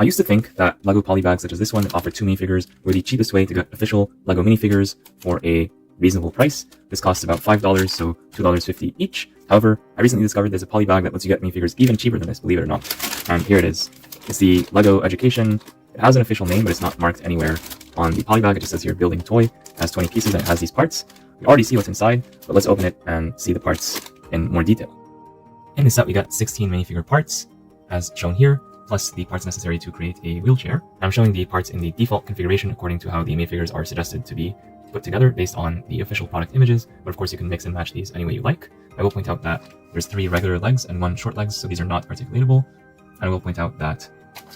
I used to think that LEGO polybags such as this one that offer 2 minifigures were the cheapest way to get official LEGO minifigures for a reasonable price. This costs about $5, so $2.50 each. However, I recently discovered there's a polybag that lets you get minifigures even cheaper than this, believe it or not. And here it is. It's the LEGO Education. It has an official name, but it's not marked anywhere on the polybag. It just says here building toy. It has 20 pieces and it has these parts. We already see what's inside, but let's open it and see the parts in more detail. In this set, we got 16 minifigure parts, as shown here, plus the parts necessary to create a wheelchair. I'm showing the parts in the default configuration according to how the minifigures are suggested to be put together based on the official product images, but of course you can mix and match these any way you like. I will point out that there's 3 regular legs and 1 short legs, so these are not articulatable. And I will point out that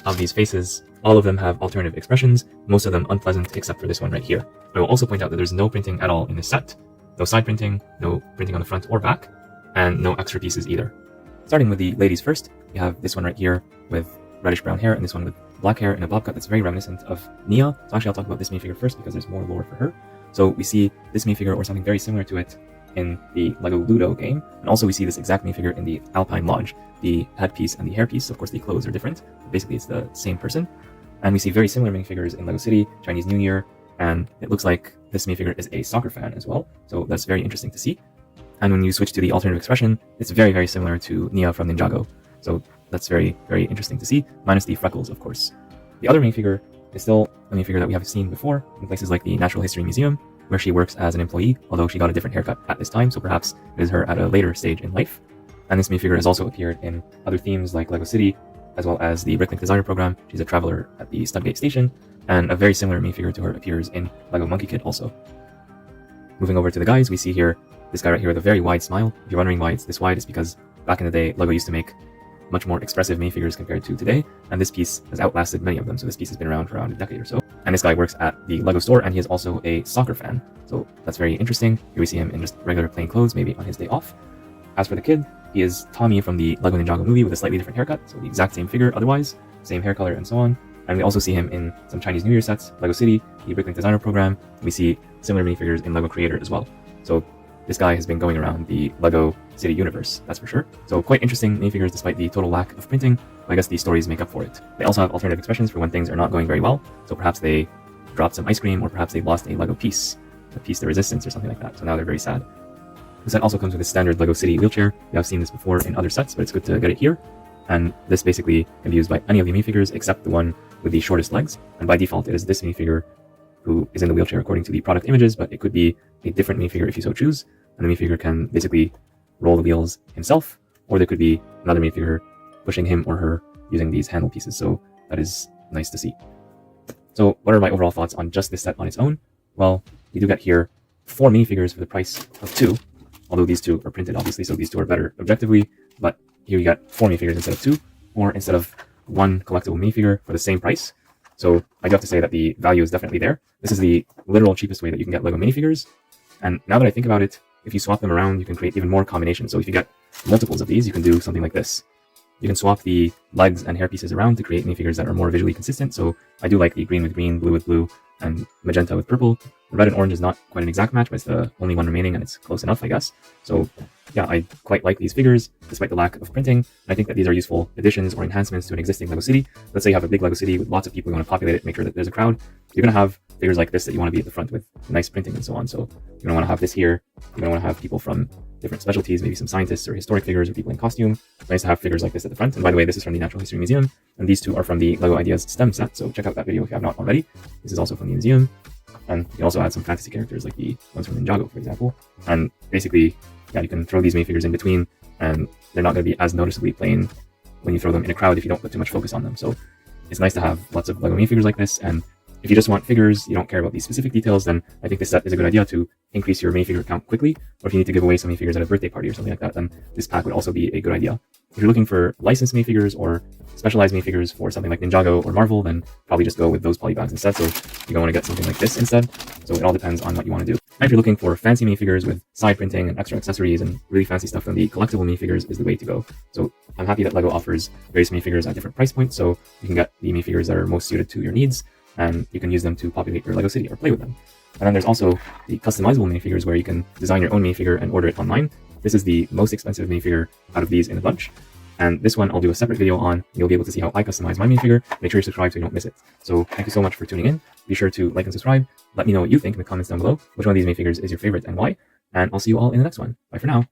of these faces, all of them have alternative expressions, most of them unpleasant except for this one right here. I will also point out that there's no printing at all in this set. No side printing, no printing on the front or back, and no extra pieces either. Starting with the ladies first, we have this one right here with reddish brown hair and this one with black hair and a bob cut that's very reminiscent of Nia. So actually I'll talk about this minifigure first because there's more lore for her. So we see this minifigure or something very similar to it in the LEGO Ludo game, and also we see this exact minifigure in the Alpine Lodge. The headpiece and the hairpiece, of course the clothes are different, but basically it's the same person. And we see very similar minifigures in LEGO City, Chinese New Year, and it looks like this minifigure is a soccer fan as well, so that's very interesting to see. And when you switch to the alternative expression, it's very, very similar to Nia from Ninjago, so that's very, very interesting to see, minus the freckles, of course. The other minifigure is still a minifigure that we have seen before in places like the Natural History Museum, where she works as an employee, although she got a different haircut at this time, so perhaps it is her at a later stage in life. And this minifigure has also appeared in other themes like LEGO City, as well as the BrickLink Designer Program. She's a traveler at the Studgate Station, and a very similar minifigure to her appears in LEGO Monkie Kid also. Moving over to the guys, we see here this guy right here with a very wide smile. If you're wondering why it's this wide, it's because back in the day, LEGO used to make much more expressive minifigures compared to today, and this piece has outlasted many of them, so this piece has been around for around a decade or so. And this guy works at the LEGO store, and he is also a soccer fan, so that's very interesting. Here we see him in just regular plain clothes, maybe on his day off. As for the kid, he is Tommy from the LEGO Ninjago movie with a slightly different haircut, so the exact same figure otherwise, same hair color and so on. And we also see him in some Chinese New Year sets, LEGO City, the BrickLink Designer Program. We see similar minifigures in LEGO Creator as well. So this guy has been going around the LEGO City universe, that's for sure. So quite interesting minifigures despite the total lack of printing. I guess these stories make up for it. They also have alternative expressions for when things are not going very well. So perhaps they dropped some ice cream, or perhaps they lost a LEGO piece, a piece of resistance or something like that. So now they're very sad. The set also comes with a standard LEGO City wheelchair. We have seen this before in other sets, but it's good to get it here. And this basically can be used by any of the minifigures except the one with the shortest legs. And by default, it is this minifigure who is in the wheelchair according to the product images, but it could be a different minifigure if you so choose. And the minifigure can basically roll the wheels himself, or there could be another minifigure pushing him or her using these handle pieces. So that is nice to see. So what are my overall thoughts on just this set on its own? Well, we do get here 4 minifigures for the price of 2, although these 2 are printed obviously, so these 2 are better objectively, but here you got 4 minifigures instead of 2, or instead of 1 collectible minifigure for the same price. So I do have to say that the value is definitely there. This is the literal cheapest way that you can get LEGO minifigures, and now that I think about it, if you swap them around, you can create even more combinations. So if you get multiples of these, you can do something like this. You can swap the legs and hair pieces around to create minifigures that are more visually consistent. So I do like the green with green, blue with blue, and magenta with purple. The red and orange is not quite an exact match, but it's the only one remaining, and it's close enough, I guess. So yeah, I quite like these figures, despite the lack of printing. I think that these are useful additions or enhancements to an existing LEGO City. Let's say you have a big LEGO City with lots of people who want to populate it, make sure that there's a crowd. You're going to have figures like this that you want to be at the front with nice printing and so on. So you're going to want to have this here. You're going to want to have people from different specialties, maybe some scientists or historic figures or people in costume. It's nice to have figures like this at the front. And by the way, this is from the Natural History Museum, and these 2 are from the LEGO Ideas STEM set. So check out that video if you have not already. This is also from the museum. And you also add some fantasy characters like the ones from Ninjago, for example. And basically, yeah, you can throw these minifigures in between, and they're not going to be as noticeably plain when you throw them in a crowd if you don't put too much focus on them. So it's nice to have lots of LEGO minifigures like this. And if you just want figures, you don't care about these specific details, then I think this set is a good idea to increase your minifigure count quickly. Or if you need to give away some minifigures at a birthday party or something like that, then this pack would also be a good idea. If you're looking for licensed minifigures or specialized minifigures for something like Ninjago or Marvel, then probably just go with those polybags instead. So you're going to want to get something like this instead. So it all depends on what you want to do. And if you're looking for fancy minifigures with side printing and extra accessories and really fancy stuff, then the collectible minifigures is the way to go. So I'm happy that LEGO offers various minifigures at different price points, so you can get the minifigures that are most suited to your needs, and you can use them to populate your LEGO City or play with them. And then there's also the customizable minifigures where you can design your own minifigure and order it online. This is the most expensive minifigure out of these in the bunch. And this one I'll do a separate video on. You'll be able to see how I customize my minifigure. Make sure you subscribe so you don't miss it. So thank you so much for tuning in. Be sure to like and subscribe. Let me know what you think in the comments down below. Which one of these minifigures is your favorite and why? And I'll see you all in the next one. Bye for now.